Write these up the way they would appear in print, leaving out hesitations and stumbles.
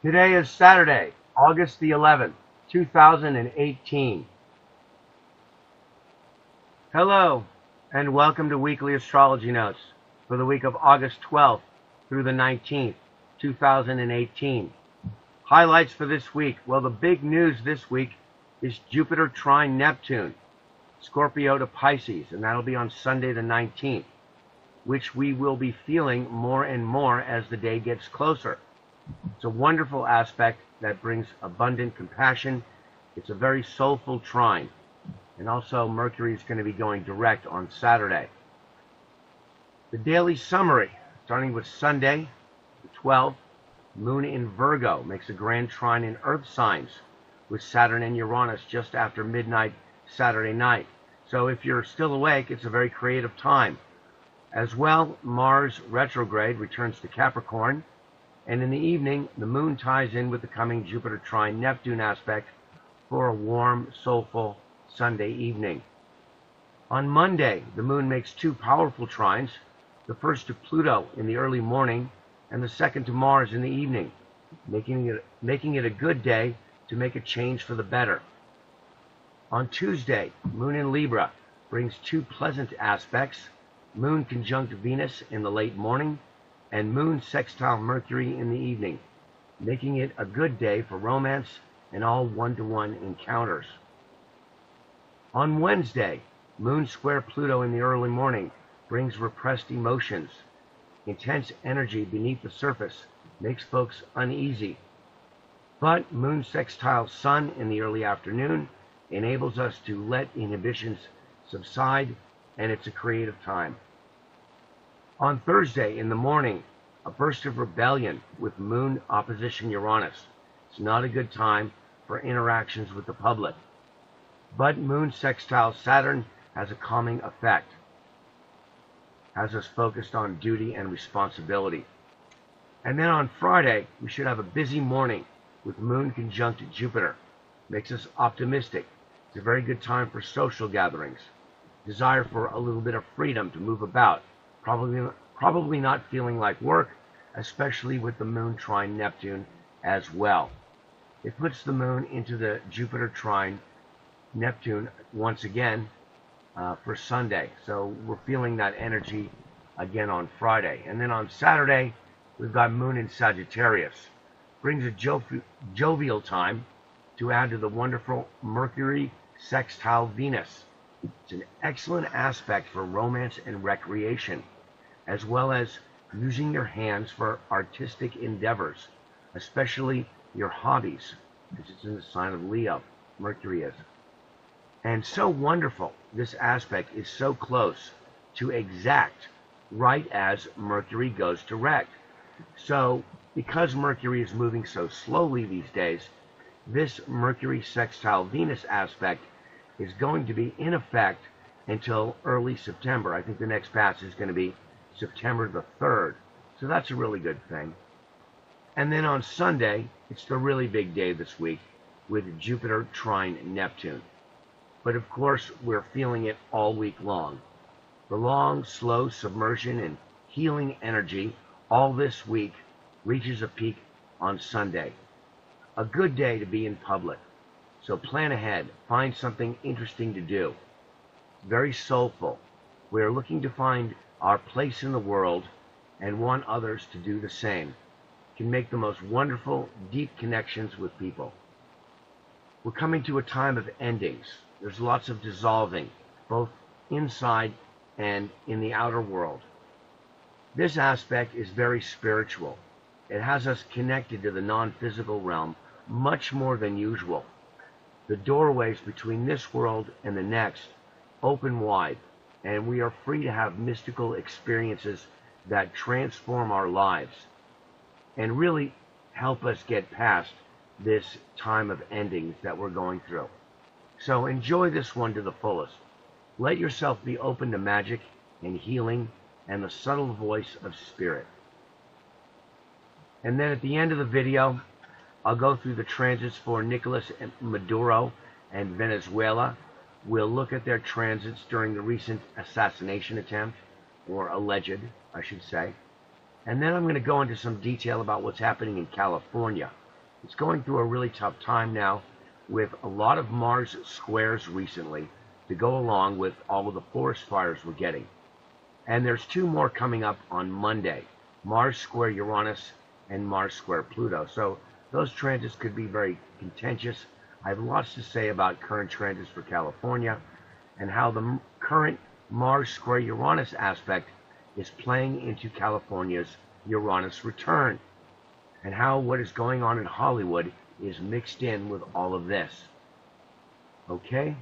Today is Saturday, August the 11th, 2018. Hello, and welcome to Weekly Astrology Notes for the week of August 12th through the 19th, 2018. Highlights for this week. Well, the big news this week is Jupiter trine Neptune, Scorpio to Pisces, and that'll be on Sunday the 19th, which we will be feeling more and more as the day gets closer. It's a wonderful aspect that brings abundant compassion. It's a very soulful trine. And also Mercury is going to be going direct on Saturday. The daily summary, starting with Sunday, the 12th, Moon in Virgo makes a grand trine in Earth signs with Saturn and Uranus just after midnight Saturday night. So if you're still awake, it's a very creative time. As well, Mars retrograde returns to Capricorn. And in the evening, the moon ties in with the coming Jupiter trine Neptune aspect for a warm, soulful Sunday evening. On Monday, the moon makes two powerful trines, the first to Pluto in the early morning and the second to Mars in the evening, making it a good day to make a change for the better. On Tuesday, moon in Libra brings two pleasant aspects, moon conjunct Venus in the late morning and moon sextile Mercury in the evening, making it a good day for romance and all one-to-one encounters. On Wednesday, moon square Pluto in the early morning brings repressed emotions. Intense energy beneath the surface makes folks uneasy. But moon sextile Sun in the early afternoon enables us to let inhibitions subside, and it's a creative time. On Thursday in the morning, a burst of rebellion with moon opposition Uranus. It's not a good time for interactions with the public. But moon sextile Saturn has a calming effect, has us focused on duty and responsibility. And then on Friday, we should have a busy morning with moon conjunct Jupiter. Makes us optimistic. It's a very good time for social gatherings. Desire for a little bit of freedom to move about. Probably not feeling like work, especially with the moon trine Neptune as well. It puts the moon into the Jupiter trine Neptune once again for Sunday. So we're feeling that energy again on Friday. And then on Saturday, we've got moon in Sagittarius. Brings a jovial time to add to the wonderful Mercury sextile Venus. It's an excellent aspect for romance and recreation, as well as using your hands for artistic endeavors, especially your hobbies, because it's in the sign of Leo, Mercury is. And so wonderful, this aspect is so close to exact, right as Mercury goes direct. So, because Mercury is moving so slowly these days, this Mercury sextile Venus aspect is going to be in effect until early September. I think the next pass is going to be September the 3rd. So that's a really good thing. And then on Sunday, it's the really big day this week with Jupiter trine Neptune. But of course, we're feeling it all week long. The long, slow submersion and healing energy all this week reaches a peak on Sunday. A good day to be in public. So plan ahead. Find something interesting to do. Very soulful. We're looking to find our place in the world and want others to do the same. Can make the most wonderful, deep connections with people. We're coming to a time of endings. There's lots of dissolving, both inside and in the outer world. This aspect is very spiritual. It has us connected to the non-physical realm much more than usual. The doorways between this world and the next open wide, and we are free to have mystical experiences that transform our lives and really help us get past this time of endings that we're going through. So enjoy this one to the fullest. Let yourself be open to magic and healing and the subtle voice of spirit. And then at the end of the video, I'll go through the transits for Nicolas Maduro and Venezuela. We'll look at their transits during the recent assassination attempt, or alleged, I should say. And then I'm going to go into some detail about what's happening in California It's going through a really tough time now with a lot of Mars squares recently to go along with all of the forest fires we're getting. And there's two more coming up on Monday, Mars square Uranus and Mars square Pluto. So those transits could be very contentious. I have lots to say about current transits for California and how the current Mars square Uranus aspect is playing into California's Uranus return, and how what is going on in Hollywood is mixed in with all of this. Okay?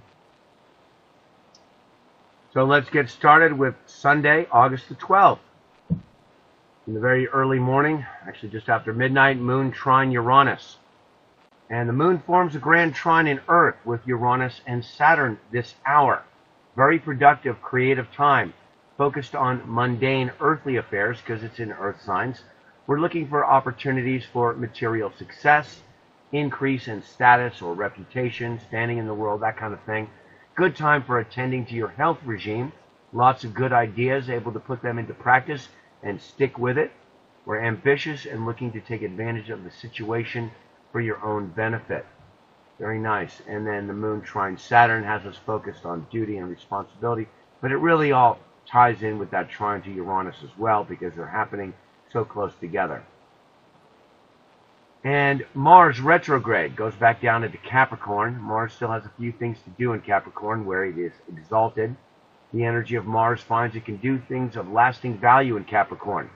So let's get started with Sunday, August the 12th. In the very early morning, actually just after midnight, Moon trine Uranus. And the Moon forms a grand trine in Earth with Uranus and Saturn this hour. Very productive, creative time, focused on mundane earthly affairs because it's in Earth signs. We're looking for opportunities for material success, increase in status or reputation, standing in the world, that kind of thing. Good time for attending to your health regime. Lots of good ideas, able to put them into practice and stick with it. We're ambitious and looking to take advantage of the situation for your own benefit. Very nice. And then the Moon trine Saturn has us focused on duty and responsibility, but it really all ties in with that trine to Uranus as well because they're happening so close together. And Mars retrograde goes back down into Capricorn. Mars still has a few things to do in Capricorn where it is exalted. The energy of Mars finds it can do things of lasting value in Capricorn.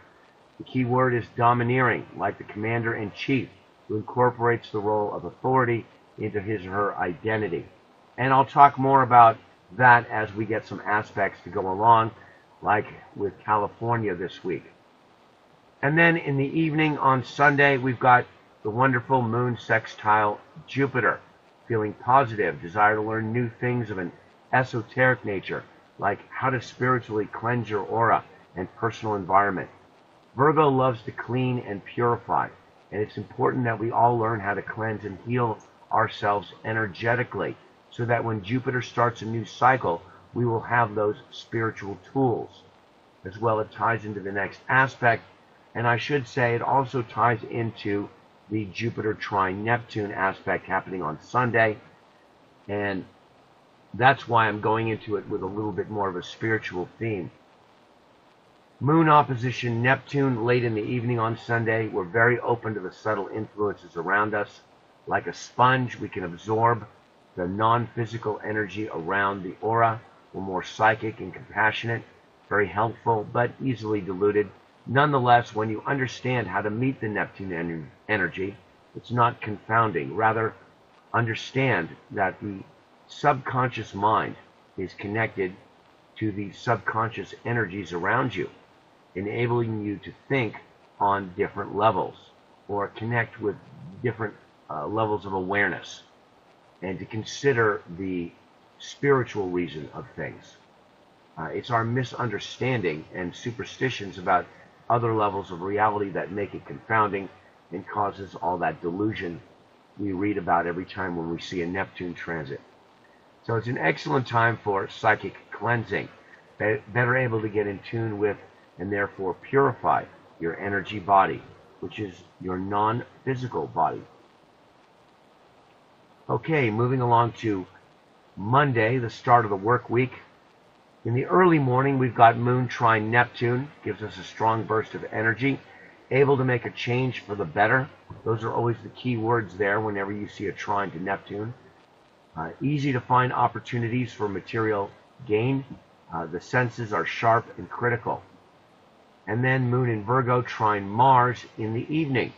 The key word is domineering, like the commander-in-chief who incorporates the role of authority into his or her identity. And I'll talk more about that as we get some aspects to go along, like with California this week. And then in the evening on Sunday, we've got the wonderful Moon sextile Jupiter, feeling positive, desire to learn new things of an esoteric nature, like how to spiritually cleanse your aura and personal environment. Virgo loves to clean and purify, and it's important that we all learn how to cleanse and heal ourselves energetically, so that when Jupiter starts a new cycle, we will have those spiritual tools. As well, it ties into the next aspect, and I should say it also ties into the Jupiter trine Neptune aspect happening on Sunday, and that's why I'm going into it with a little bit more of a spiritual theme. Moon opposition Neptune late in the evening on Sunday. We're very open to the subtle influences around us. Like a sponge, we can absorb the non-physical energy around the aura. We're more psychic and compassionate, very helpful, but easily diluted. Nonetheless, when you understand how to meet the Neptune energy, it's not confounding. Rather, understand that the subconscious mind is connected to the subconscious energies around you, enabling you to think on different levels or connect with different levels of awareness and to consider the spiritual reason of things. It's our misunderstanding and superstitions about other levels of reality that make it confounding and causes all that delusion we read about every time when we see a Neptune transit. So it's an excellent time for psychic cleansing, better able to get in tune with and therefore purify your energy body, which is your non-physical body. Okay, moving along to Monday, the start of the work week. In the early morning, we've got Moon trine Neptune, gives us a strong burst of energy, able to make a change for the better. Those are always the key words there whenever you see a trine to Neptune. Easy to find opportunities for material gain. The senses are sharp and critical. And then Moon in Virgo trine Mars in the evening.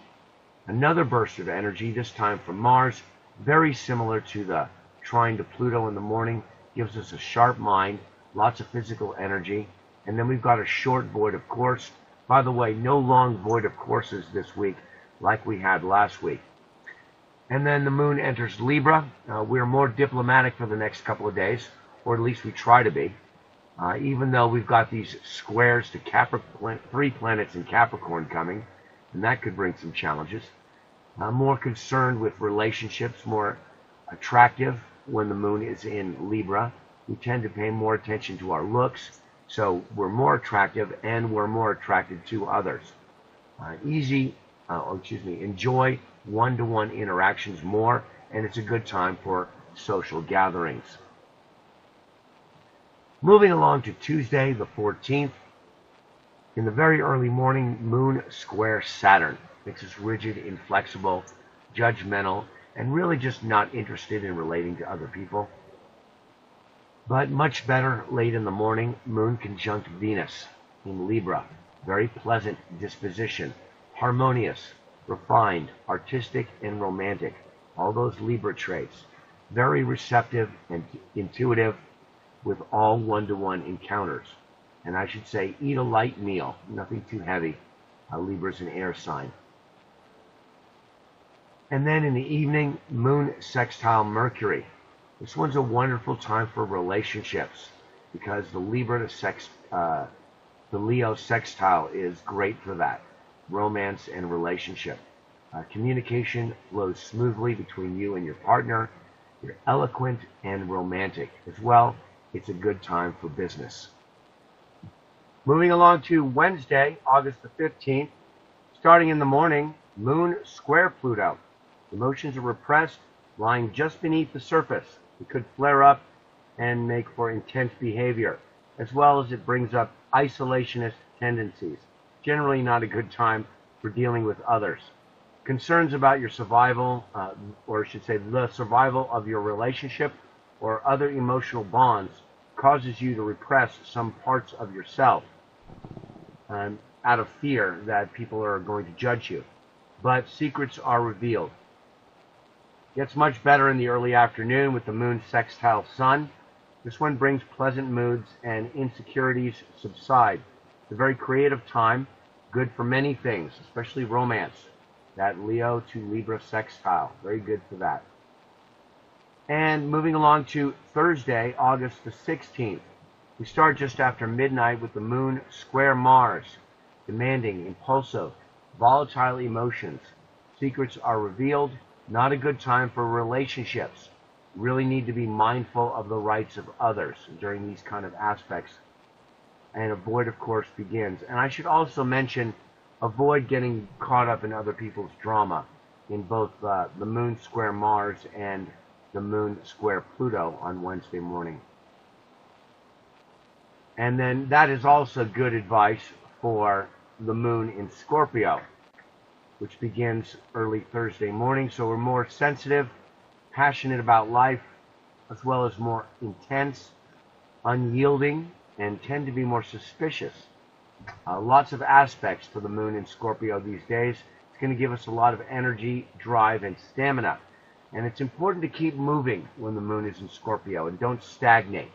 Another burst of energy, this time from Mars, very similar to the trine to Pluto in the morning, gives us a sharp mind, lots of physical energy. And then we've got a short void of course. By the way, no long void of courses this week like we had last week. And then the Moon enters Libra. We're more diplomatic for the next couple of days, or at least we try to be. Even though we've got these squares to Capricorn, 3 planets in Capricorn coming, and that could bring some challenges. More concerned with relationships, more attractive when the Moon is in Libra. We tend to pay more attention to our looks, so we're more attractive and we're more attracted to others. Easy enjoy one-to-one interactions more, and it's a good time for social gatherings. Moving along to Tuesday, the 14th, in the very early morning, Moon square Saturn makes us rigid, inflexible, judgmental, and really just not interested in relating to other people. But much better late in the morning, Moon conjunct Venus in Libra. Very pleasant disposition, harmonious, refined, artistic, and romantic. All those Libra traits. Very receptive and intuitive with all one-to-one encounters. And I should say, eat a light meal, nothing too heavy. Libra's an air sign. And then in the evening, Moon sextile Mercury. This one's a wonderful time for relationships because the Leo sextile is great for that. Romance and relationship. Communication flows smoothly between you and your partner. You're eloquent and romantic. As well, it's a good time for business. Moving along to Wednesday, August the 15th, starting in the morning, Moon square Pluto. Emotions are repressed, lying just beneath the surface. It could flare up and make for intense behavior, as well as it brings up isolationist tendencies. Generally not a good time for dealing with others. Concerns about your survival, or I should say the survival of your relationship or other emotional bonds, causes you to repress some parts of yourself out of fear that people are going to judge you. But secrets are revealed. Gets much better in the early afternoon with the Moon sextile Sun. This one brings pleasant moods and insecurities subside. It's a very creative time, good for many things, especially romance. That Leo to Libra sextile, very good for that. And moving along to Thursday, August the 16th. We start just after midnight with the Moon square Mars, demanding, impulsive, volatile emotions. Secrets are revealed. Not a good time for relationships. Really need to be mindful of the rights of others during these kind of aspects. And avoid, of course, begins. And I should also mention, avoid getting caught up in other people's drama in both the Moon square Mars and the Moon square Pluto on Wednesday morning. And then that is also good advice for the Moon in Scorpio, which begins early Thursday morning. So we're more sensitive, passionate about life, as well as more intense, unyielding, and tend to be more suspicious. Lots of aspects for the Moon in Scorpio these days. It's going to give us a lot of energy, drive, and stamina. And it's important to keep moving when the Moon is in Scorpio and don't stagnate.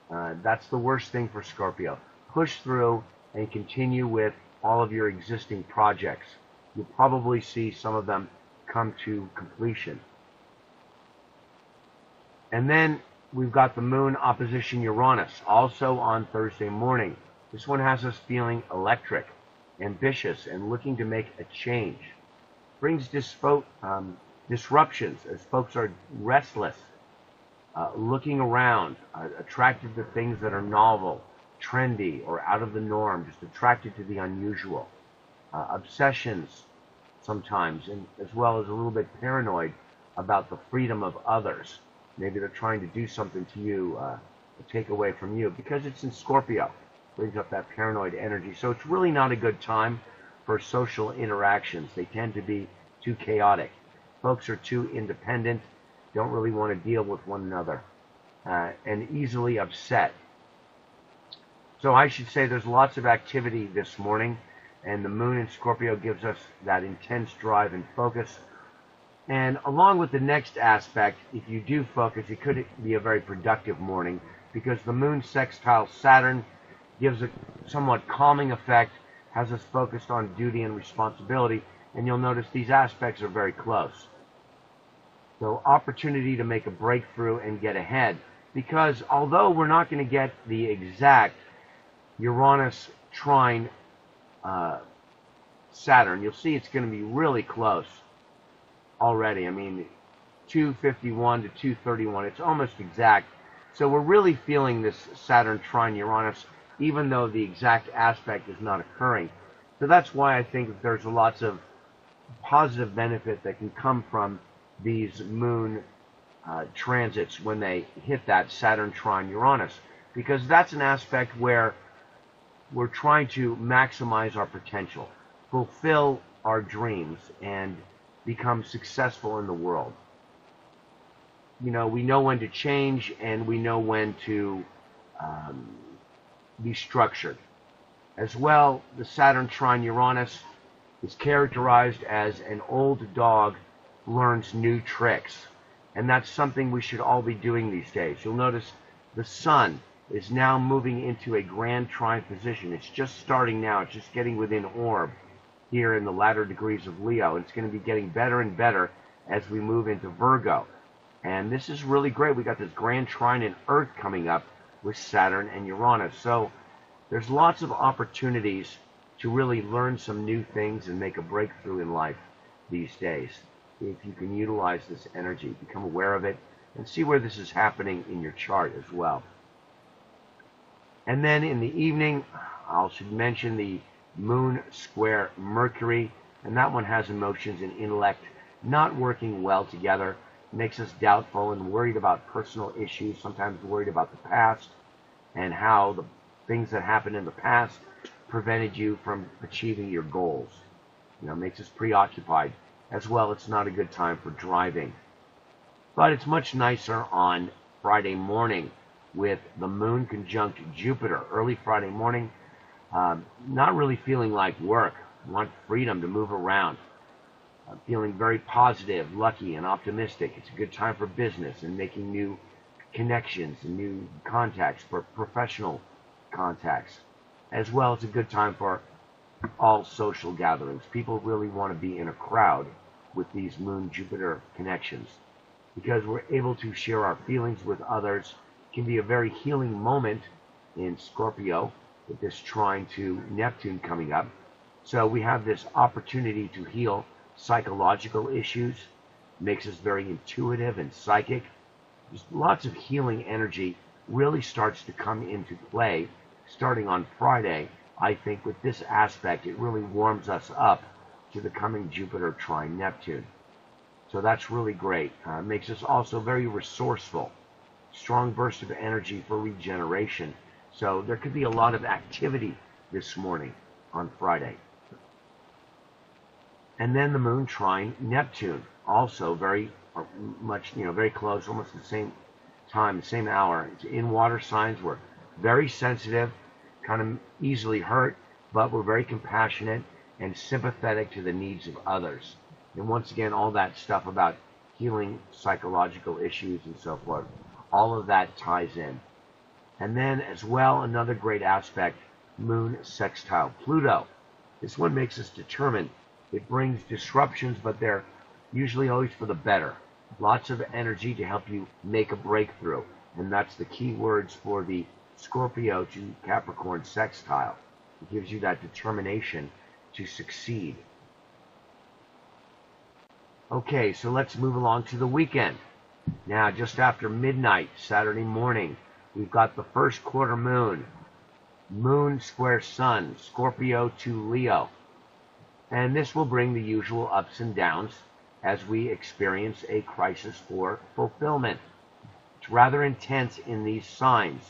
That's the worst thing for Scorpio. Push through and continue with all of your existing projects. You'll probably see some of them come to completion. And then we've got the Moon opposition Uranus, also on Thursday morning. This one has us feeling electric, ambitious, and looking to make a change. Brings disruptions as folks are restless, looking around, attracted to things that are novel, trendy, or out of the norm, just attracted to the unusual. Obsessions sometimes, and as well as a little bit paranoid about the freedom of others. Maybe they're trying to do something to you, to take away from you, because it's in Scorpio. Brings up that paranoid energy. So it's really not a good time for social interactions. They tend to be too chaotic. Folks are too independent, don't really want to deal with one another, and easily upset. So I should say there's lots of activity this morning, and the Moon in Scorpio gives us that intense drive and focus. And along with the next aspect, if you do focus, it could be a very productive morning, because the Moon sextile Saturn gives a somewhat calming effect, has us focused on duty and responsibility, and you'll notice these aspects are very close. So opportunity to make a breakthrough and get ahead, because although we're not going to get the exact Uranus trine Saturn, you'll see it's going to be really close already. I mean, 251 to 231, it's almost exact. So we're really feeling this Saturn trine Uranus, even though the exact aspect is not occurring. So that's why I think there's lots of positive benefit that can come from these moon transits when they hit that Saturn trine Uranus, because that's an aspect where we're trying to maximize our potential, fulfill our dreams, and become successful in the world. We know when to change, and we know when to be structured. As well, the Saturn trine Uranus is characterized as an old dog learns new tricks. And that's something we should all be doing these days. You'll notice the sun is now moving into a grand trine position. It's just starting now. It's just getting within orb here in the latter degrees of Leo. It's going to be getting better and better as we move into Virgo. And this is really great. We got this grand trine in Earth coming up with Saturn and Uranus. So there's lots of opportunities to really learn some new things and make a breakthrough in life these days. If you can utilize this energy, become aware of it, and see where this is happening in your chart as well. And then in the evening, I should mention the Moon square Mercury, and that one has emotions and intellect not working well together. It makes us doubtful and worried about personal issues, sometimes worried about the past and how the things that happened in the past prevented you from achieving your goals. It makes us preoccupied. As well, it's not a good time for driving. But it's much nicer on Friday morning with the moon conjunct Jupiter. Early Friday morning, not really feeling like work. Want freedom to move around. Feeling very positive, lucky, and optimistic. It's a good time for business and making new connections and new contacts, for professional contacts. As well, it's a good time for all social gatherings. People really want to be in a crowd with these Moon-Jupiter connections because we're able to share our feelings with others. It can be a very healing moment in Scorpio with this trine to Neptune coming up. So we have this opportunity to heal psychological issues. It makes us very intuitive and psychic. Just lots of healing energy really starts to come into play starting on Friday. I think with this aspect, it really warms us up to the coming Jupiter trine Neptune. So that's really great. Makes us also very resourceful. Strong burst of energy for regeneration. So there could be a lot of activity this morning on Friday. And then the moon trine Neptune, also very much, very close, almost the same time, the same hour. It's in water signs. We're very sensitive, kind of easily hurt, but we're very compassionate and sympathetic to the needs of others. And once again, all that stuff about healing psychological issues and so forth, all of that ties in. And then as well, another great aspect, moon sextile Pluto. This one makes us determined. It brings disruptions, but they're usually always for the better. Lots of energy to help you make a breakthrough. And that's the key words for the Scorpio to Capricorn sextile. It gives you that determination to succeed. Okay, so let's move along to the weekend. Now, just after midnight, Saturday morning, we've got the first quarter moon. Moon square sun, Scorpio to Leo. And this will bring the usual ups and downs as we experience a crisis for fulfillment. It's rather intense in these signs.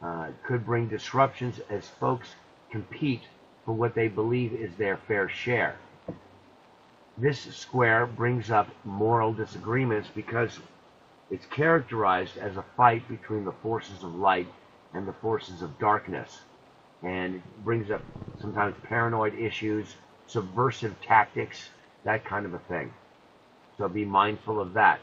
It could bring disruptions as folks compete for what they believe is their fair share. This square brings up moral disagreements because it's characterized as a fight between the forces of light and the forces of darkness. And it brings up sometimes paranoid issues, subversive tactics, that kind of a thing. So be mindful of that.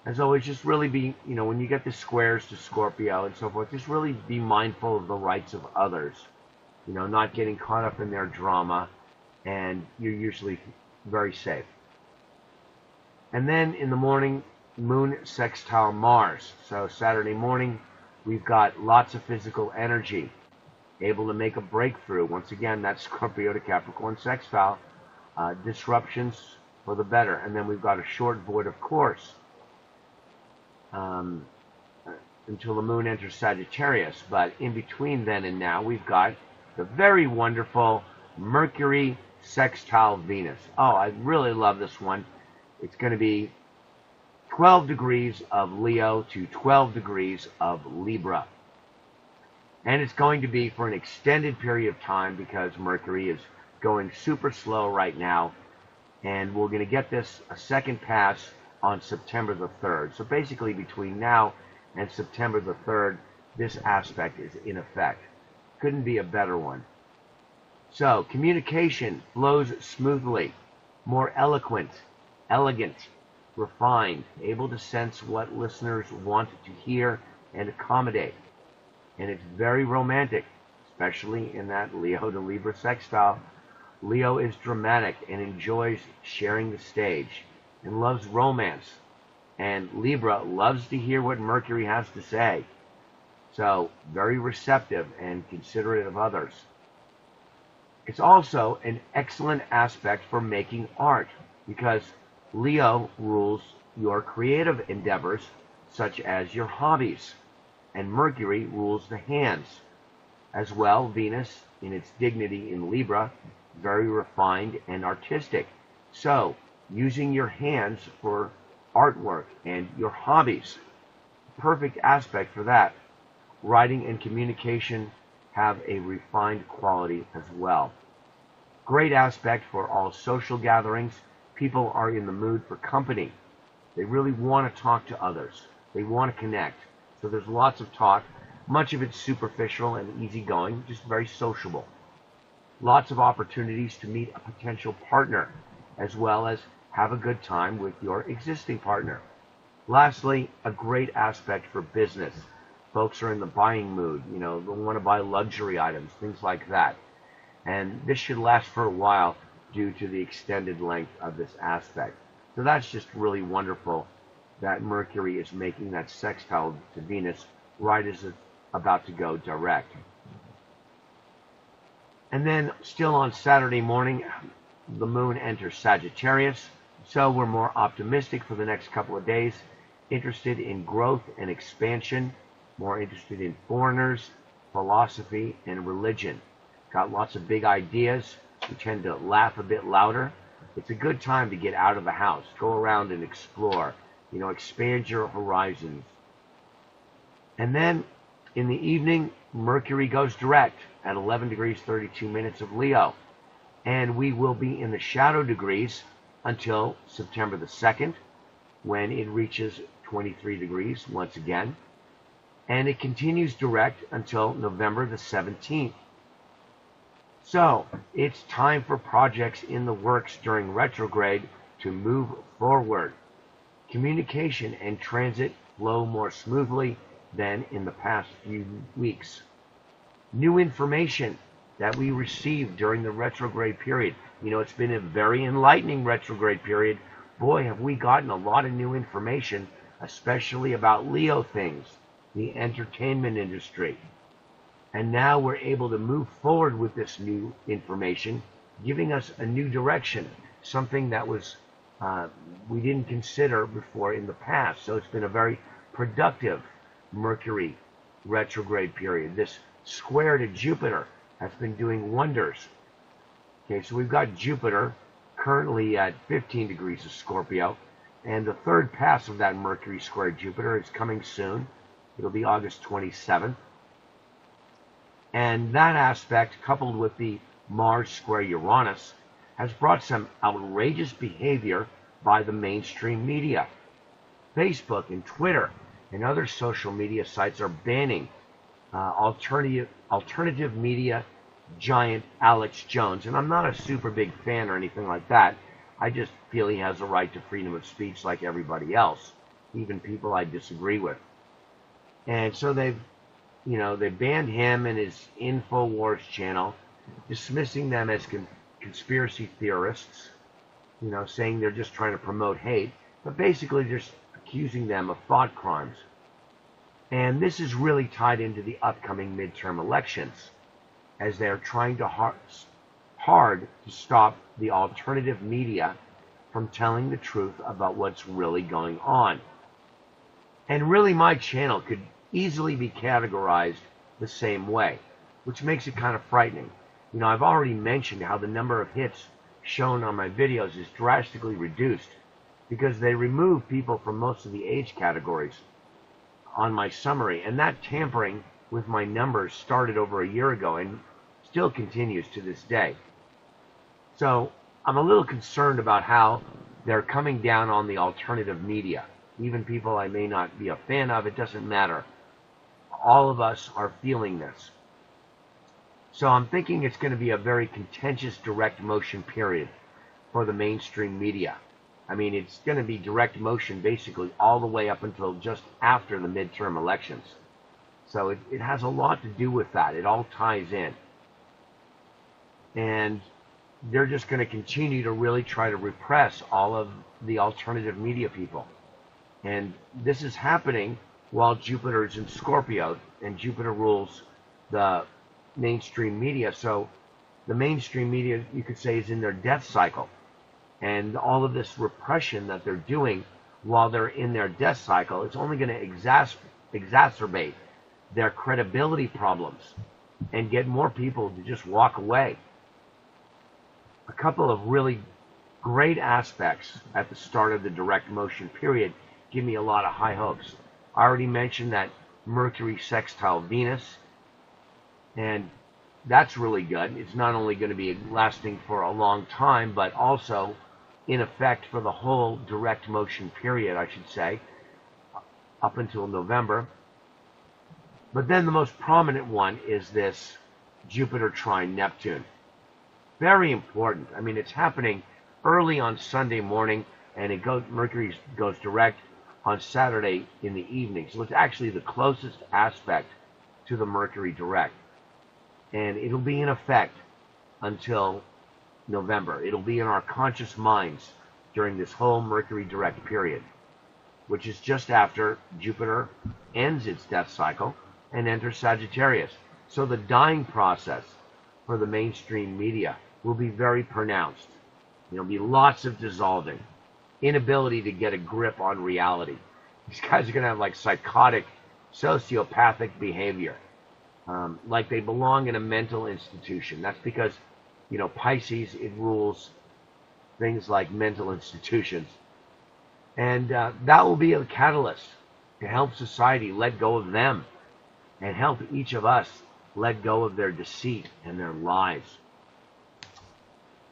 As always, just really be, when you get the squares to Scorpio and so forth, just really be mindful of the rights of others. Not getting caught up in their drama, and you're usually very safe. And then in the morning, moon sextile Mars. So Saturday morning, we've got lots of physical energy, able to make a breakthrough. Once again, that's Scorpio to Capricorn sextile. Disruptions for the better. And then we've got a short void, of course, until the moon enters Sagittarius. But in between then and now, we've got the very wonderful Mercury sextile Venus. Oh, I really love this one. It's going to be 12 degrees of Leo to 12 degrees of Libra. And it's going to be for an extended period of time because Mercury is going super slow right now. And we're going to get this a second pass on September the 3rd. So basically between now and September the 3rd, this aspect is in effect. Couldn't be a better one. So communication flows smoothly, more eloquent, elegant, refined, able to sense what listeners want to hear and accommodate. And it's very romantic, especially in that Leo to Libra sextile. Leo is dramatic and enjoys sharing the stage and loves romance. And Libra loves to hear what Mercury has to say. So, very receptive and considerate of others. It's also an excellent aspect for making art because Leo rules your creative endeavors, such as your hobbies, and Mercury rules the hands. As well, Venus, in its dignity in Libra, very refined and artistic. So, using your hands for artwork and your hobbies, perfect aspect for that. Writing and communication have a refined quality as well. Great aspect for all social gatherings. People are in the mood for company. They really want to talk to others. They want to connect. So there's lots of talk. Much of it's superficial and easygoing, just very sociable. Lots of opportunities to meet a potential partner, as well as have a good time with your existing partner. Lastly, a great aspect for business. Folks are in the buying mood, they want to buy luxury items, things like that. And this should last for a while due to the extended length of this aspect. So that's just really wonderful that Mercury is making that sextile to Venus right as it's about to go direct. And then still on Saturday morning, the moon enters Sagittarius. So we're more optimistic for the next couple of days, interested in growth and expansion, more interested in foreigners, philosophy, and religion. Got lots of big ideas. We tend to laugh a bit louder. It's a good time to get out of the house, go around and explore, expand your horizons. And then in the evening, Mercury goes direct at 11 degrees 32 minutes of Leo. And we will be in the shadow degrees until September the 2nd, when it reaches 23 degrees once again. And it continues direct until November the 17th. So, it's time for projects in the works during retrograde to move forward. Communication and transit flow more smoothly than in the past few weeks. New information that we received during the retrograde period. It's been a very enlightening retrograde period. Boy, have we gotten a lot of new information, especially about Leo things, the entertainment industry. And now we're able to move forward with this new information, giving us a new direction, something that was we didn't consider before in the past. So it's been a very productive Mercury retrograde period. This square to Jupiter has been doing wonders. Okay, so we've got Jupiter currently at 15 degrees of Scorpio, and the third pass of that Mercury square Jupiter is coming soon. It'll be August 27th. And that aspect, coupled with the Mars square Uranus, has brought some outrageous behavior by the mainstream media. Facebook and Twitter and other social media sites are banning alternative media giant Alex Jones. And I'm not a super big fan or anything like that. I just feel he has a right to freedom of speech like everybody else, even people I disagree with. And so they banned him and his InfoWars channel, dismissing them as conspiracy theorists, saying they're just trying to promote hate, but basically just accusing them of thought crimes. And this is really tied into the upcoming midterm elections, as they're trying to hard to stop the alternative media from telling the truth about what's really going on. And really, my channel could easily be categorized the same way, which makes it kind of frightening. I've already mentioned how the number of hits shown on my videos is drastically reduced because they remove people from most of the age categories on my summary, and that tampering with my numbers started over a year ago and still continues to this day. So I'm a little concerned about how they're coming down on the alternative media. Even people I may not be a fan of, it doesn't matter. All of us are feeling this. So I'm thinking it's going to be a very contentious direct motion period for the mainstream media. I mean, it's going to be direct motion basically all the way up until just after the midterm elections. So it has a lot to do with that. It all ties in. And they're just going to continue to really try to repress all of the alternative media people. And this is happening while Jupiter is in Scorpio, and Jupiter rules the mainstream media. So the mainstream media, you could say, is in their death cycle. And all of this repression that they're doing while they're in their death cycle, it's only going to exacerbate their credibility problems and get more people to just walk away. A couple of really great aspects at the start of the direct motion period give me a lot of high hopes. I already mentioned that Mercury sextile Venus, and that's really good. It's not only going to be lasting for a long time, but also in effect for the whole direct motion period, I should say, up until November. But then the most prominent one is this Jupiter trine Neptune. Very important. I mean, it's happening early on Sunday morning, and Mercury goes direct on Saturday in the evening. So it's actually the closest aspect to the Mercury direct. And it'll be in effect until November. It'll be in our conscious minds during this whole Mercury direct period, which is just after Jupiter ends its death cycle and enters Sagittarius. So the dying process for the mainstream media will be very pronounced. There'll be lots of dissolving, inability to get a grip on reality. These guys are going to have like psychotic, sociopathic behavior, like they belong in a mental institution. That's because, you know, Pisces, it rules things like mental institutions. And that will be a catalyst to help society let go of them and help each of us let go of their deceit and their lies.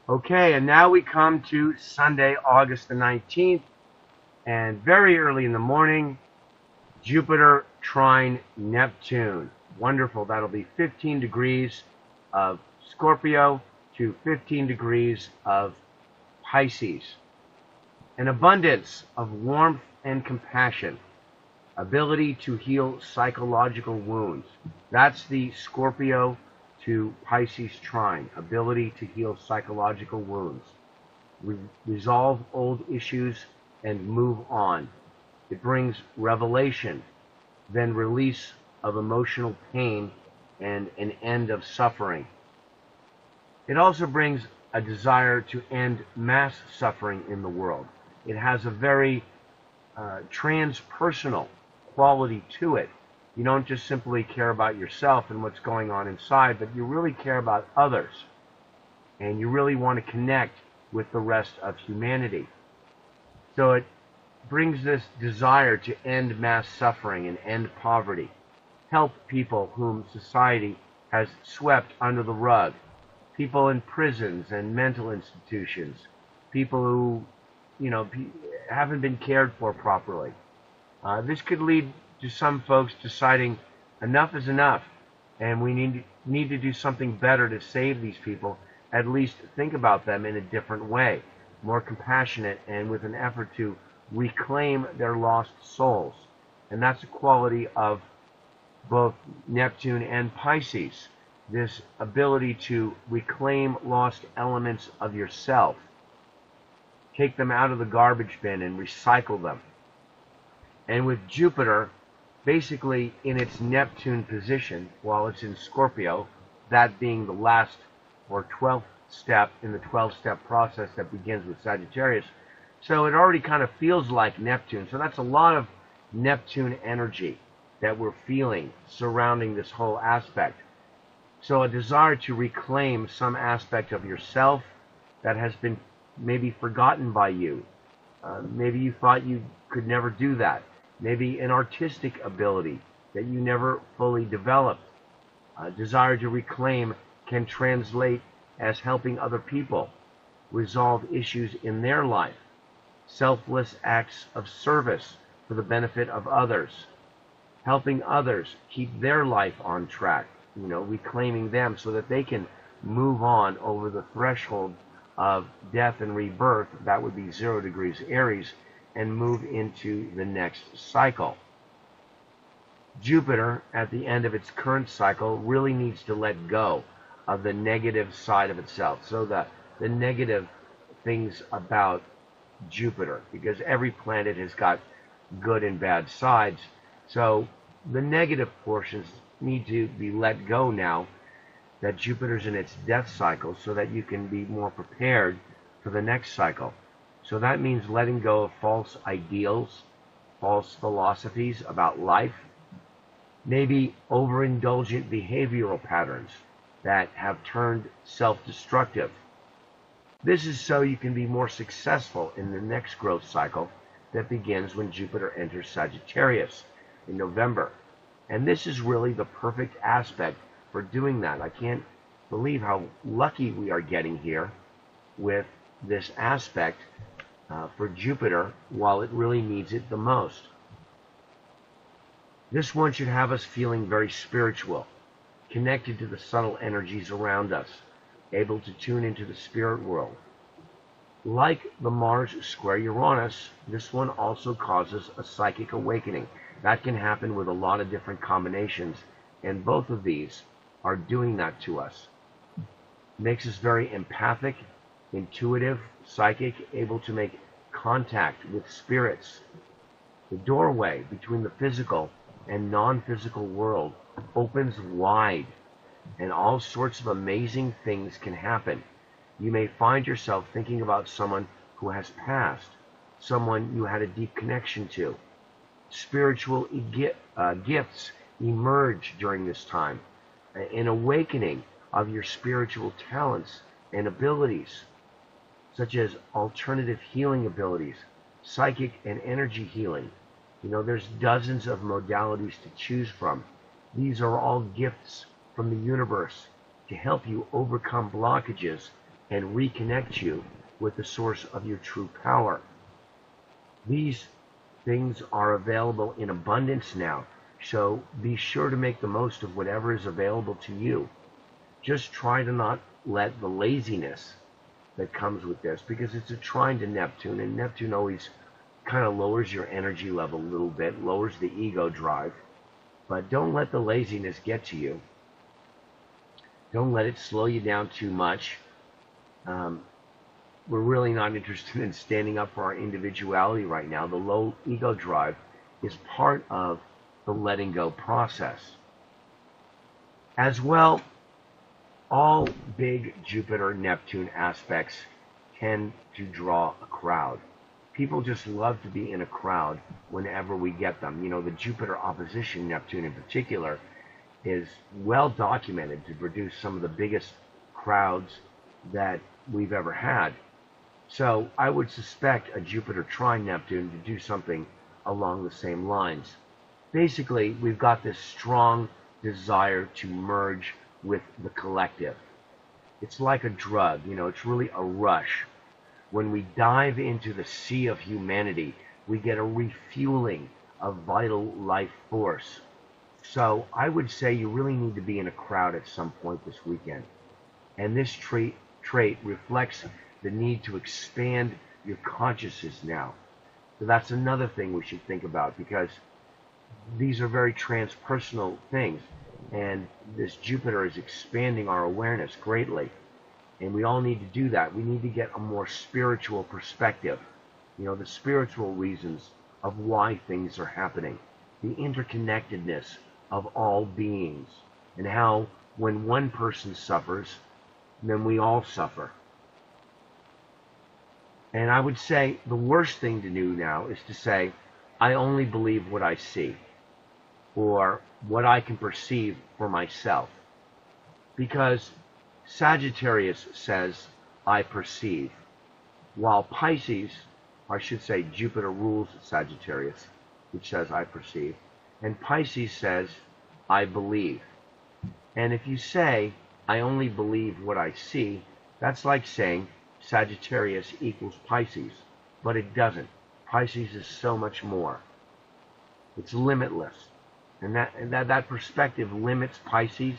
Okay, and now we come to Sunday, August the 19th, and very early in the morning, Jupiter trine Neptune. Wonderful. That'll be 15 degrees of Scorpio to 15 degrees of Pisces. An abundance of warmth and compassion. Ability to heal psychological wounds. That's the Scorpio to Pisces trine. Ability to heal psychological wounds. Resolve old issues and move on. It brings revelation, then release of emotional pain and an end of suffering. It also brings a desire to end mass suffering in the world. It has a very transpersonal quality to it. You don't just simply care about yourself and what's going on inside, but you really care about others. And you really want to connect with the rest of humanity. So it brings this desire to end mass suffering and end poverty. Help people whom society has swept under the rug. People in prisons and mental institutions. People who, you know, haven't been cared for properly. This could lead to some folks deciding enough is enough, and we need to do something better to save these people. At least think about them in a different way, more compassionate, and with an effort to reclaim their lost souls. And that's a quality of both Neptune and Pisces. This ability to reclaim lost elements of yourself. Take them out of the garbage bin and recycle them. And with Jupiter basically in its Neptune position while it's in Scorpio, that being the last or 12th step in the 12-step process that begins with Sagittarius. So it already kind of feels like Neptune. So that's a lot of Neptune energy that we're feeling surrounding this whole aspect. So a desire to reclaim some aspect of yourself that has been maybe forgotten by you. Maybe you thought you could never do that. Maybe an artistic ability that you never fully developed. A desire to reclaim can translate as helping other people resolve issues in their life. Selfless acts of service for the benefit of others. Helping others keep their life on track. Reclaiming them so that they can move on over the threshold of death and rebirth. That would be 0 degrees Aries, and move into the next cycle. Jupiter, at the end of its current cycle, really needs to let go of the negative side of itself. So the negative things about Jupiter, because every planet has got good and bad sides. So the negative portions need to be let go now that Jupiter's in its death cycle, so that you can be more prepared for the next cycle. So that means letting go of false ideals, false philosophies about life, maybe overindulgent behavioral patterns that have turned self-destructive. This is so you can be more successful in the next growth cycle that begins when Jupiter enters Sagittarius in November. And this is really the perfect aspect for doing that. I can't believe how lucky we are getting here with this aspect for Jupiter while it really needs it the most. This one should have us feeling very spiritual, connected to the subtle energies around us, able to tune into the spirit world. Like the Mars square Uranus, this one also causes a psychic awakening. That can happen with a lot of different combinations, and both of these are doing that to us. Makes us very empathic, intuitive, psychic, able to make contact with spirits. The doorway between the physical and non-physical world opens wide, and all sorts of amazing things can happen. You may find yourself thinking about someone who has passed, someone you had a deep connection to. Spiritual gifts emerge during this time, an awakening of your spiritual talents and abilities, such as alternative healing abilities, psychic and energy healing. There's dozens of modalities to choose from. These are all gifts from the universe to help you overcome blockages and reconnect you with the source of your true power. These things are available in abundance now, so be sure to make the most of whatever is available to you. Just try to not let the laziness that comes with this, because it's a trine to Neptune, and Neptune always kind of lowers your energy level a little bit, lowers the ego drive. But don't let the laziness get to you. Don't let it slow you down too much. We're really not interested in standing up for our individuality right now. The low ego drive is part of the letting go process. As well, all big Jupiter-Neptune aspects tend to draw a crowd. People just love to be in a crowd whenever we get them. The Jupiter opposition, Neptune in particular, is well documented to produce some of the biggest crowds that we've ever had. So I would suspect a Jupiter trine Neptune to do something along the same lines. Basically, we've got this strong desire to merge with the collective. It's like a drug, it's really a rush. When we dive into the sea of humanity, we get a refueling of vital life force. So I would say you really need to be in a crowd at some point this weekend. And this trait reflects the need to expand your consciousness now. So that's another thing we should think about, because these are very transpersonal things, and this Jupiter is expanding our awareness greatly. And we all need to do that. We need to get a more spiritual perspective. The spiritual reasons of why things are happening. The interconnectedness of all beings. And how when one person suffers, then we all suffer. And I would say the worst thing to do now is to say, I only believe what I see, or what I can perceive for myself. Because Sagittarius says, I perceive. While Pisces, or I should say Jupiter rules Sagittarius, which says I perceive, and Pisces says I believe. And if you say I only believe what I see, that's like saying Sagittarius equals Pisces, but it doesn't. Pisces is so much more. It's limitless. And that perspective limits Pisces,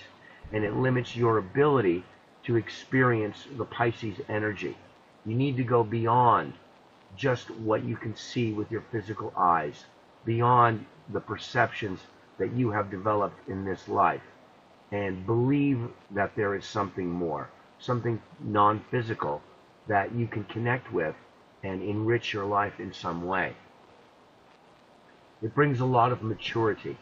and it limits your ability to experience the Pisces energy. You need to go beyond just what you can see with your physical eyes, beyond the perceptions that you have developed in this life, and believe that there is something more, something non-physical that you can connect with and enrich your life in some way. It brings a lot of maturity.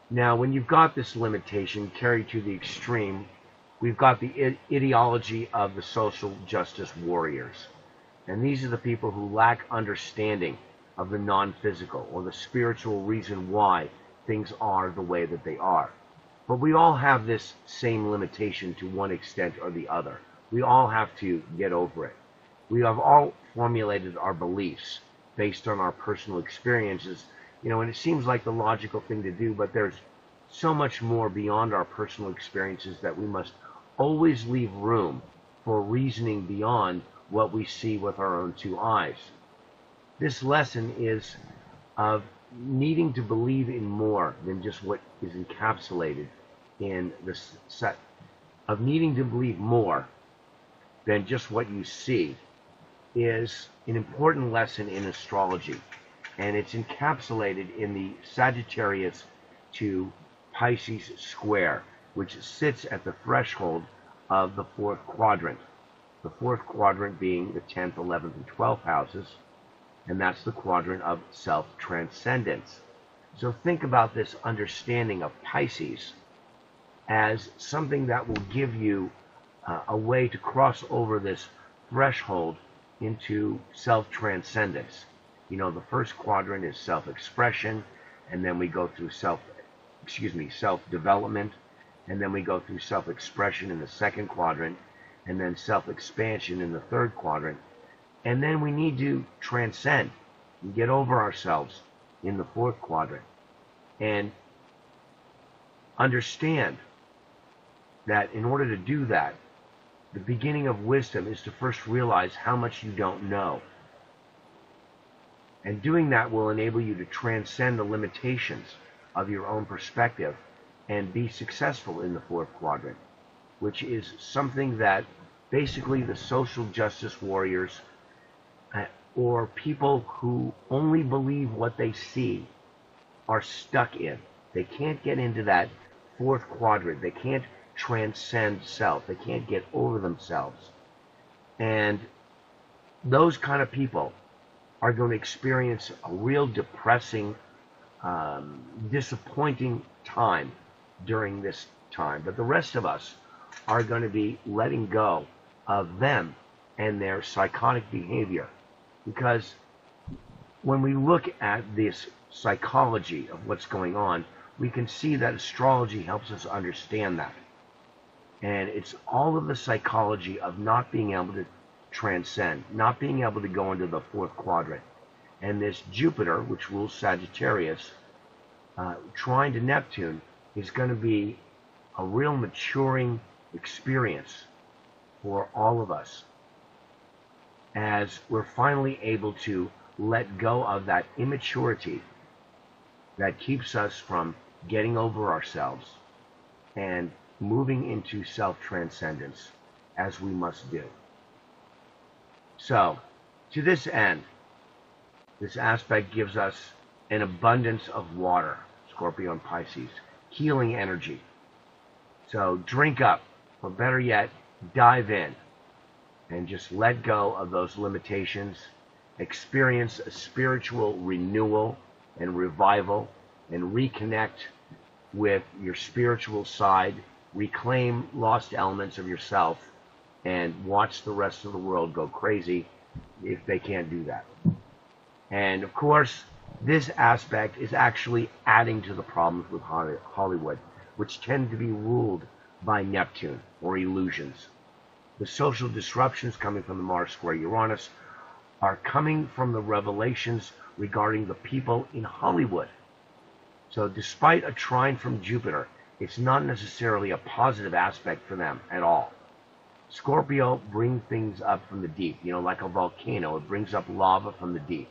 Now, when you've got this limitation carried to the extreme, we've got the ideology of the social justice warriors. And these are the people who lack understanding of the non-physical or the spiritual reason why things are the way that they are. But we all have this same limitation to one extent or the other. We all have to get over it. We have all formulated our beliefs based on our personal experiences, and it seems like the logical thing to do, but there's so much more beyond our personal experiences that we must always leave room for reasoning beyond what we see with our own two eyes. This lesson is of needing to believe in more than just what is encapsulated in the set, of needing to believe more than just what you see, is an important lesson in astrology, and it's encapsulated in the Sagittarius to Pisces square, which sits at the threshold of the fourth quadrant. The fourth quadrant being the 10th, 11th, and 12th houses, and that's the quadrant of self-transcendence. So think about this understanding of Pisces as something that will give you a way to cross over this threshold into self-transcendence. The first quadrant is self-expression, and then we go through self-development, and then we go through self-expression in the second quadrant, and then self-expansion in the third quadrant. And then we need to transcend and get over ourselves in the fourth quadrant and understand that in order to do that, the beginning of wisdom is to first realize how much you don't know. And doing that will enable you to transcend the limitations of your own perspective and be successful in the fourth quadrant, which is something that basically the social justice warriors or people who only believe what they see are stuck in. They can't get into that fourth quadrant. They can't transcend self. They can't get over themselves. And those kind of people are going to experience a real depressing, disappointing time during this time. But the rest of us are going to be letting go of them and their psychotic behavior. Because when we look at this psychology of what's going on, we can see that astrology helps us understand that. And it's all of the psychology of not being able to transcend, not being able to go into the fourth quadrant. And this Jupiter, which rules Sagittarius, trine to Neptune, is going to be a real maturing experience for all of us, as we're finally able to let go of that immaturity that keeps us from getting over ourselves and moving into self-transcendence, as we must do. So, to this end, this aspect gives us an abundance of water, Scorpio and Pisces, healing energy. So drink up, or better yet, dive in, and just let go of those limitations, experience a spiritual renewal and revival, and reconnect with your spiritual side, reclaim lost elements of yourself, and watch the rest of the world go crazy if they can't do that. And of course, this aspect is actually adding to the problems with Hollywood, which tend to be ruled by Neptune, or illusions. The social disruptions coming from the Mars square Uranus are coming from the revelations regarding the people in Hollywood. So despite a trine from Jupiter, it's not necessarily a positive aspect for them at all. Scorpio brings things up from the deep, like a volcano. It brings up lava from the deep,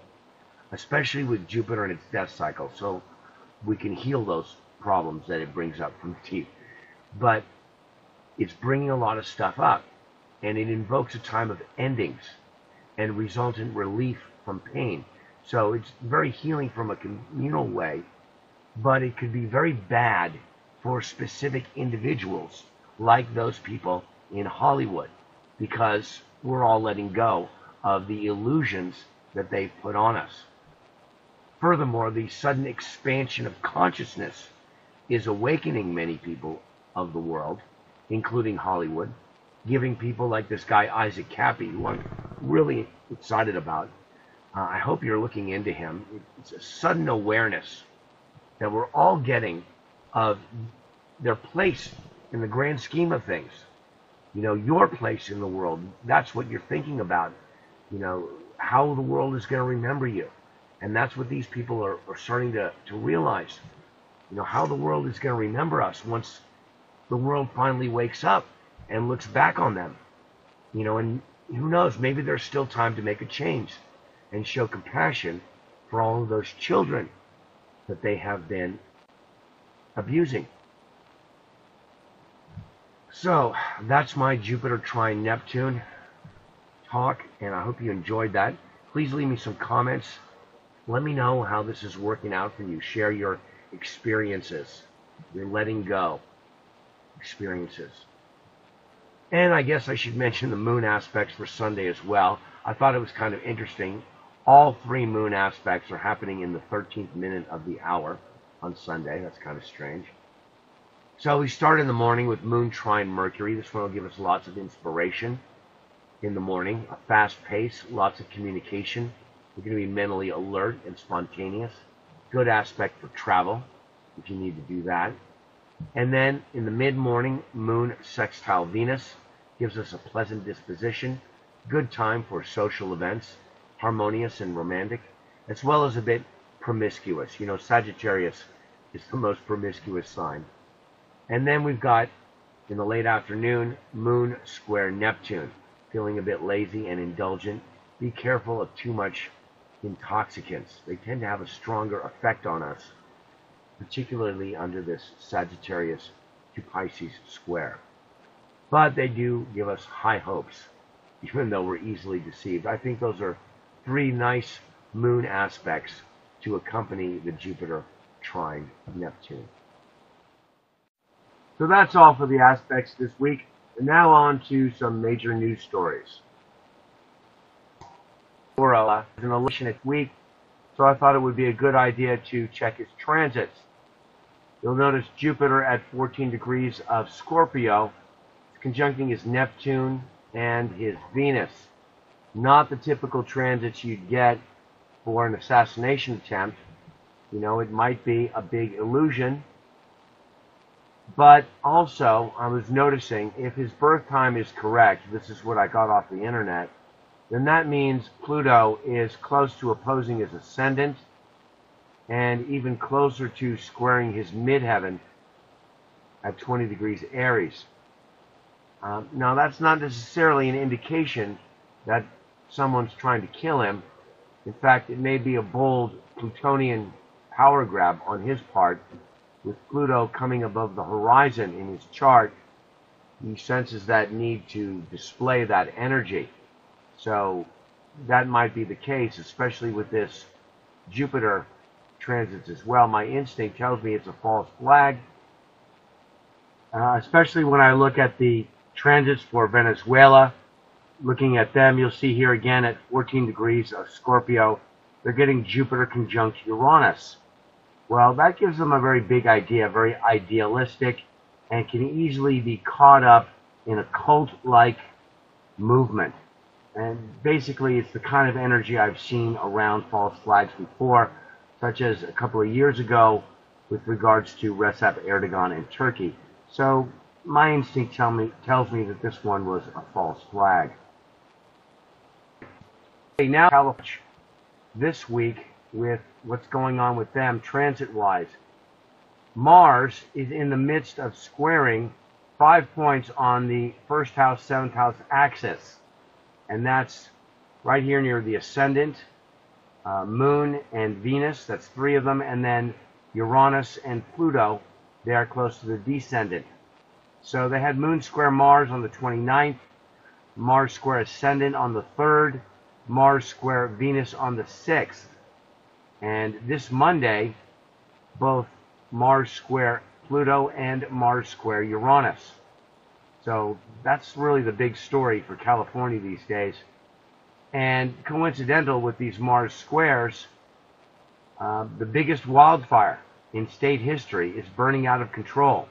especially with Jupiter and its death cycle. So we can heal those problems that it brings up from the deep. But it's bringing a lot of stuff up, and it invokes a time of endings and resultant relief from pain. So it's very healing from a communal way, but it could be very bad for specific individuals, like those people in Hollywood, because we're all letting go of the illusions that they've put on us. Furthermore, the sudden expansion of consciousness is awakening many people of the world, including Hollywood, giving people like this guy Isaac Cappy, who I'm really excited about. I hope you're looking into him. It's a sudden awareness that we're all getting of their place in the grand scheme of things. Your place in the world. That's what you're thinking about. How the world is going to remember you. And that's what these people are starting to realize. How the world is going to remember us once the world finally wakes up and looks back on them. And who knows, maybe there's still time to make a change and show compassion for all of those children that they have been abusing. So that's my Jupiter trine Neptune talk, and I hope you enjoyed that. Please leave me some comments. Let me know how this is working out for you. Share your experiences, your letting go experiences. And I guess I should mention the moon aspects for Sunday as well. I thought it was kind of interesting. All three moon aspects are happening in the 13th minute of the hour on Sunday. That's kind of strange. So we start in the morning with Moon trine Mercury. This one will give us lots of inspiration in the morning. A fast pace, lots of communication. We're going to be mentally alert and spontaneous. Good aspect for travel, if you need to do that. And then in the mid-morning, Moon sextile Venus gives us a pleasant disposition. Good time for social events, harmonious and romantic, as well as a bit promiscuous. Sagittarius is the most promiscuous sign. And then we've got, in the late afternoon, Moon square Neptune, feeling a bit lazy and indulgent. Be careful of too much intoxicants. They tend to have a stronger effect on us, particularly under this Sagittarius to Pisces square. But they do give us high hopes, even though we're easily deceived. I think those are three nice moon aspects to accompany the Jupiter trine Neptune. So that's all for the aspects this week. And now on to some major news stories. Virgo is an election week, so I thought it would be a good idea to check its transits. You'll notice Jupiter at 14 degrees of Scorpio is conjuncting his Neptune and his Venus. Not the typical transits you'd get for an assassination attempt. It might be a big illusion. But also, I was noticing, if his birth time is correct, this is what I got off the internet, then that means Pluto is close to opposing his ascendant and even closer to squaring his midheaven at 20 degrees Aries. Now, that's not necessarily an indication that someone's trying to kill him. In fact, it may be a bold Plutonian power grab on his part. With Pluto coming above the horizon in his chart, he senses that need to display that energy. So that might be the case, especially with this Jupiter transits as well. My instinct tells me it's a false flag, especially when I look at the transits for Venezuela. Looking at them, you'll see here again at 14 degrees of Scorpio, they're getting Jupiter conjunct Uranus. Well, that gives them a very big idea, very idealistic, and can easily be caught up in a cult-like movement. And basically, it's the kind of energy I've seen around false flags before, such as a couple of years ago with regards to Recep Erdogan in Turkey. So my instinct tells me that this one was a false flag. Okay, now California this week with what's going on with them transit-wise. Mars is in the midst of squaring 5 points on the first house, seventh house axis. And that's right here near the ascendant, Moon and Venus, that's 3 of them, and then Uranus and Pluto, they are close to the descendant. So they had Moon square Mars on the 29th, Mars square ascendant on the 3rd, Mars square Venus on the 6th. And this Monday, both Mars square Pluto and Mars square Uranus. So that's really the big story for California these days. And coincidental with these Mars squares, the biggest wildfire in state history is burning out of control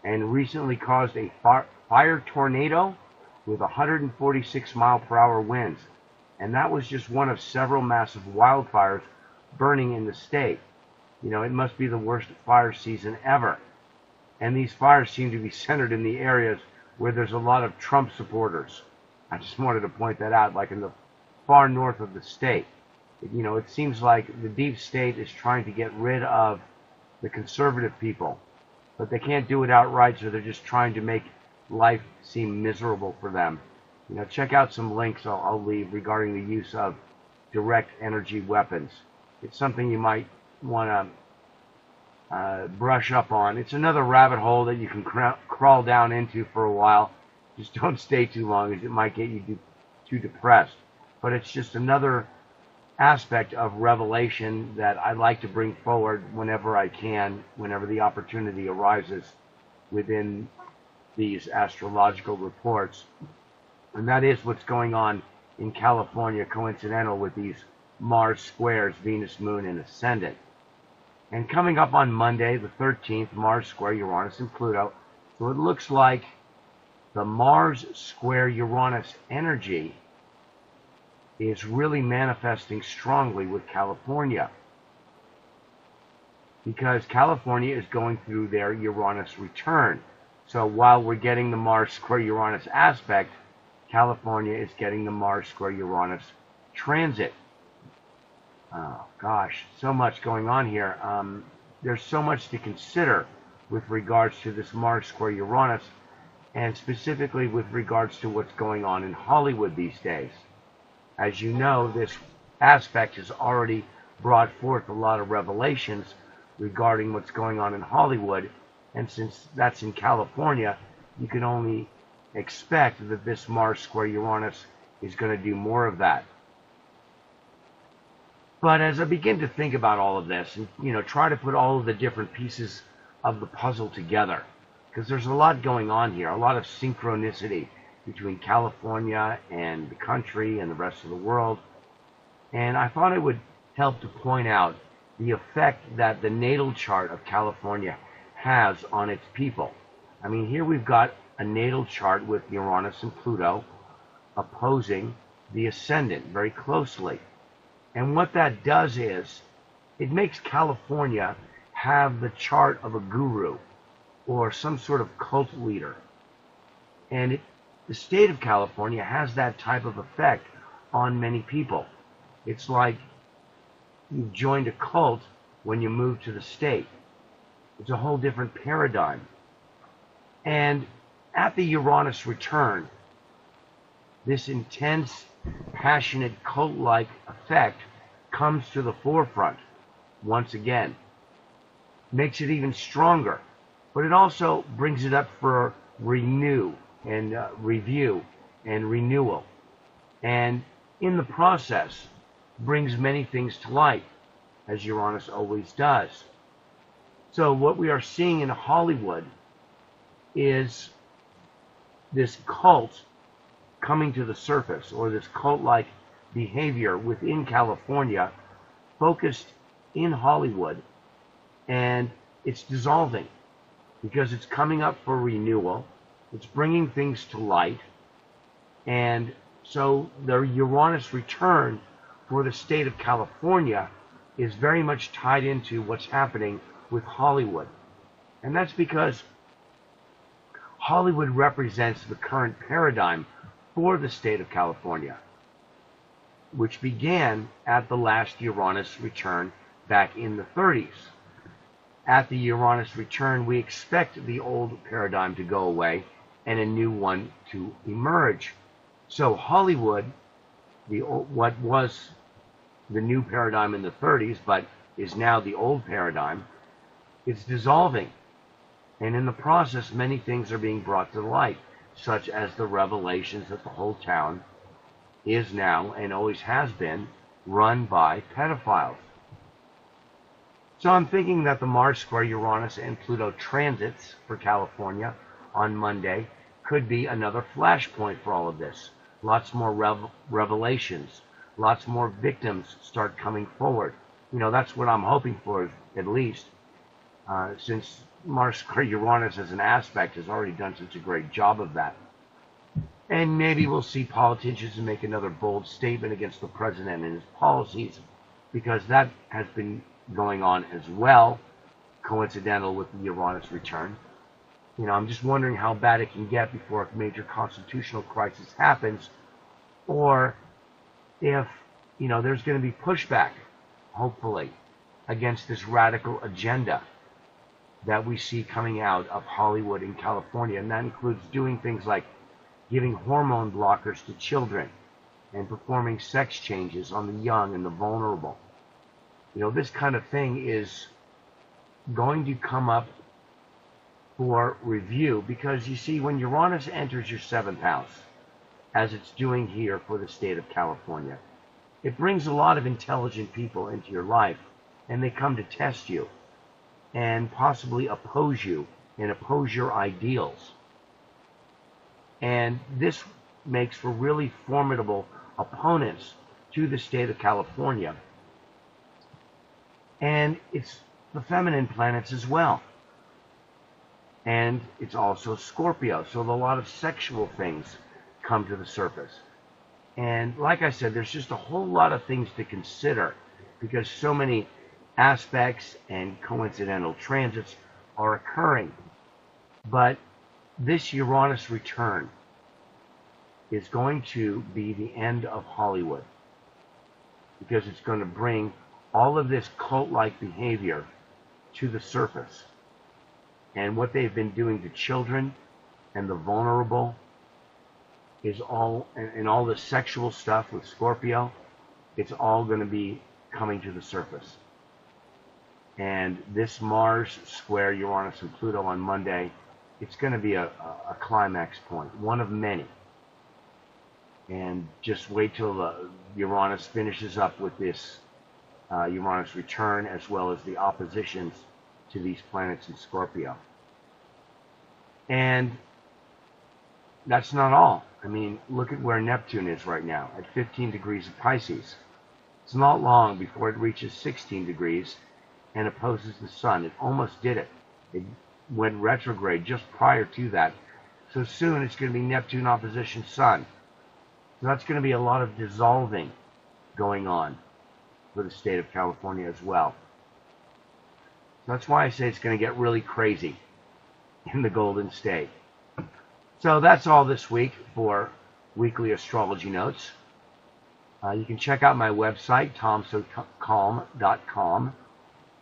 and recently caused a fire tornado with 146-mile-per-hour winds. And that was just one of several massive wildfires burning in the state. You know, it must be the worst fire season ever. And these fires seem to be centered in the areas where there's a lot of Trump supporters. I just wanted to point that out, like in the far north of the state. You know, it seems like the deep state is trying to get rid of the conservative people, but they can't do it outright, so they're just trying to make life seem miserable for them. You know, check out some links I'll leave regarding the use of direct energy weapons. It's something you might want to brush up on. It's another rabbit hole that you can crawl down into for a while. Just don't stay too long, as it might get you too depressed. But it's just another aspect of revelation that I like to bring forward whenever I can, whenever the opportunity arises within these astrological reports. And that is what's going on in California, coincidental with these Mars squares, Venus, Moon, and Ascendant. And coming up on Monday, the 13th, Mars square Uranus and Pluto. So it looks like the Mars square Uranus energy is really manifesting strongly with California, because California is going through their Uranus return. So while we're getting the Mars square Uranus aspect, California is getting the Mars square Uranus transit. Oh gosh, so much going on here. There's so much to consider with regards to this Mars square Uranus, and specifically with regards to what's going on in Hollywood these days. As you know, this aspect has already brought forth a lot of revelations regarding what's going on in Hollywood, and since that's in California, you can only expect that this Mars square Uranus is going to do more of that. But as I begin to think about all of this, and try to put all of the different pieces of the puzzle together, because there's a lot going on here, a lot of synchronicity between California and the country and the rest of the world. And I thought it would help to point out the effect that the natal chart of California has on its people. I mean, here we've got a natal chart with Uranus and Pluto opposing the ascendant very closely. And what that does is it makes California have the chart of a guru or some sort of cult leader. And the state of California has that type of effect on many people. It's like you've joined a cult when you move to the state. It's a whole different paradigm. And at the Uranus return, this intense, passionate, cult-like effect comes to the forefront once again. Makes it even stronger. But it also brings it up for review and renewal. And in the process, brings many things to light, as Uranus always does. So what we are seeing in Hollywood is this cult coming to the surface, or this cult-like behavior within California, focused in Hollywood, and it's dissolving because it's coming up for renewal. It's bringing things to light, and so the Uranus return for the state of California is very much tied into what's happening with Hollywood. And that's because Hollywood represents the current paradigm for the state of California, which began at the last Uranus return back in the 30s. At the Uranus return, we expect the old paradigm to go away and a new one to emerge. So Hollywood, what was the new paradigm in the 30s, but is now the old paradigm, is dissolving. And in the process, many things are being brought to light, such as the revelations that the whole town is now, and always has been, run by pedophiles. So I'm thinking that the Mars square Uranus and Pluto transits for California on Monday could be another flashpoint for all of this. Lots more revelations, lots more victims start coming forward. You know, that's what I'm hoping for, at least, since Mars square Uranus as an aspect has already done such a great job of that. And maybe we'll see politicians make another bold statement against the president and his policies, because that has been going on as well, coincidental with the Uranus return. You know, I'm just wondering how bad it can get before a major constitutional crisis happens, or if, you know, there's going to be pushback, hopefully, against this radical agenda that we see coming out of Hollywood in California. And that includes doing things like giving hormone blockers to children and performing sex changes on the young and the vulnerable. You know, this kind of thing is going to come up for review, because you see, when Uranus enters your 7th house, as it's doing here for the state of California, it brings a lot of intelligent people into your life, and they come to test you and possibly oppose you and oppose your ideals. And this makes for really formidable opponents to the state of California. And it's the feminine planets as well. And it's also Scorpio, so a lot of sexual things come to the surface. And like I said, there's just a whole lot of things to consider, because so many aspects and coincidental transits are occurring. But this Uranus return is going to be the end of Hollywood, because it's going to bring all of this cult-like behavior to the surface. And what they've been doing to children and the vulnerable is all, and all the sexual stuff with Scorpio, it's all going to be coming to the surface. And this Mars square Uranus and Pluto on Monday, it's going to be a climax point, one of many. And just wait till Uranus finishes up with this Uranus return, as well as the oppositions to these planets in Scorpio. And that's not all. I mean, look at where Neptune is right now, at 15 degrees of Pisces. It's not long before it reaches 16 degrees and opposes the Sun. It almost did it. It went retrograde just prior to that. So soon it's going to be Neptune opposition Sun. So that's going to be a lot of dissolving going on for the state of California as well. So that's why I say it's going to get really crazy in the Golden State. So that's all this week for Weekly Astrology Notes. You can check out my website, tomsocalm.com.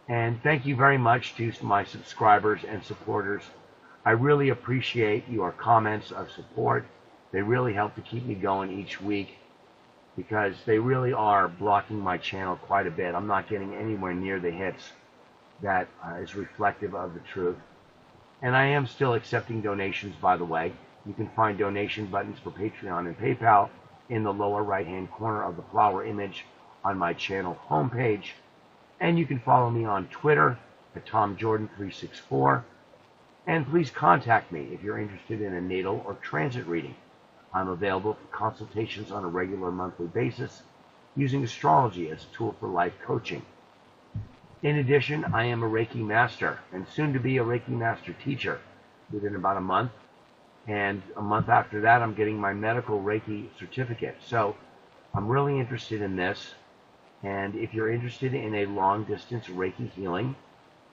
And thank you very much to my subscribers and supporters. I really appreciate your comments of support. They really help to keep me going each week, because they really are blocking my channel quite a bit. I'm not getting anywhere near the hits that is reflective of the truth. And I am still accepting donations, by the way. You can find donation buttons for Patreon and PayPal in the lower right-hand corner of the flower image on my channel homepage. And you can follow me on Twitter at TomJordan364. And please contact me if you're interested in a natal or transit reading. I'm available for consultations on a regular monthly basis, using astrology as a tool for life coaching. In addition, I am a Reiki master, and soon to be a Reiki master teacher within about a month. And a month after that, I'm getting my medical Reiki certificate. So I'm really interested in this. And if you're interested in a long-distance Reiki healing,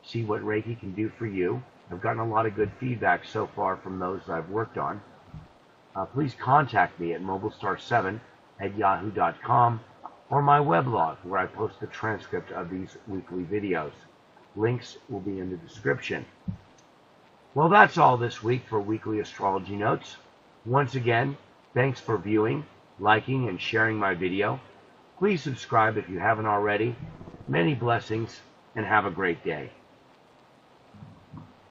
see what Reiki can do for you, I've gotten a lot of good feedback so far from those I've worked on. Please contact me at mobilestar7@yahoo.com or my weblog, where I post the transcript of these weekly videos. Links will be in the description. Well, that's all this week for Weekly Astrology Notes. Once again, thanks for viewing, liking, and sharing my video. Please subscribe if you haven't already. Many blessings, and have a great day.